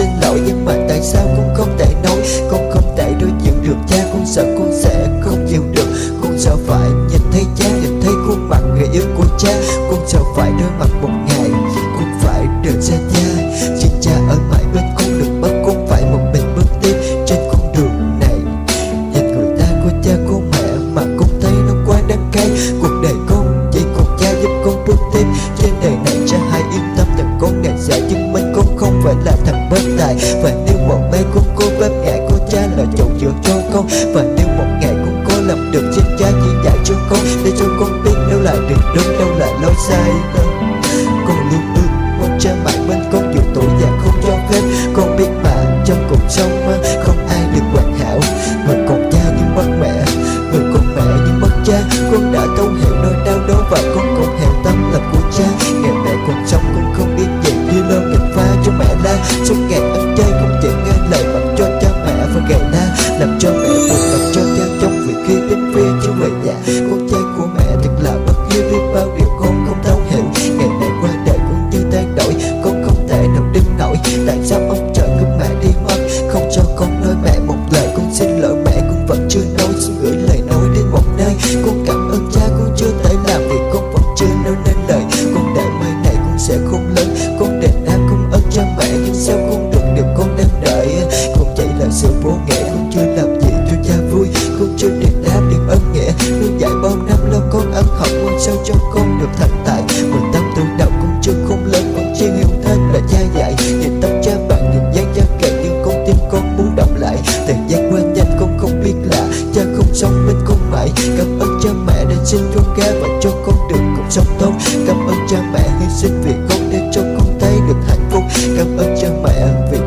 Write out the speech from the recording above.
xin lỗi, nhưng mà tại sao con không thể nói, con không thể đối chịu được cha. Con sợ con sẽ không chịu được, con sợ phải nhìn thấy cha, nhìn thấy khuôn mặt người yêu của cha. Con sợ phải đối mặt một ngày con phải rời xa cha. Xin cha ở mãi bên con, đừng bắt con phải một mình bước tiếp trên con đường này. Nhìn người ta có cha có mẹ mà con thấy nó quá đắng cay. Cuộc đời con chỉ còn cha giúp con bước tiếp trên đời này. Cha hãy yên tâm rằng con ngày sẽ chứng minh con không phải là thằng bất tài. Và nếu một ngày con cố bám ngại có cha là chỗ dựa cho con, và nếu một ngày con có làm được, xin cha chỉ dạy cho con, để cho con biết đâu là đường đúng, đâu là lối sai. Con luôn ước mong cha mãi bên con dù tuổi già không cho phép. Con biết mà trong cuộc sống không ai được hoàn hảo. Người còn cha nhưng mất mẹ, người còn mẹ nhưng mất cha. Con đã thấu hiểu nỗi đau đó và con còn hiểu tâm lòng của cha. Ngày mẹ còn sống con không biết gì, đi lo gạch pha cho mẹ la. Suốt ngày ăn chơi không chịu nghe lời mặc cho cha mẹ và gầy la, làm cho mẹ buồn, làm cho cha trong vì khi đến phía chưa về nhà. Con trai của mẹ thật là bất hiếu, biết bao điều con không thấu hiểu. Ngày này qua đời con như thay đổi, con không thể nào đứng nổi. Tại sao ông trời cứu mẹ đi mất, không cho con nói mẹ một lời. Con xin lỗi mẹ, con vẫn chưa nói, xin gửi lời nói đến một nơi. Con cảm ơn cha, con chưa thể làm vì con vẫn chưa nói nên lời. Con để mai này con sẽ không lớn, con đền đáp công ơn cha mẹ, nhưng sao không được điều con đang đợi. Con chỉ là sự vô nghĩa, con chưa làm gì cho cha vui. Con chưa đền đáp được ơn nghĩa nuôi dạy bao năm lo con ăn học. Con sao cho con được thành tài 18 tuổi đầu con chưa không lớn, con chỉ hiểu thêm là cha dạy. Nhìn tâm cha bạn nhìn dáng cha kể, nhưng con tim con muốn động lại. Thời gian qua nhanh con không biết là cha không sống bên con mãi. Cảm ơn cha mẹ đã sinh con ra và cho con được cuộc sống tốt. Cảm ơn cha mẹ hy sinh vì con để cho con thấy được hạnh phúc. Cảm ơn cha mẹ vì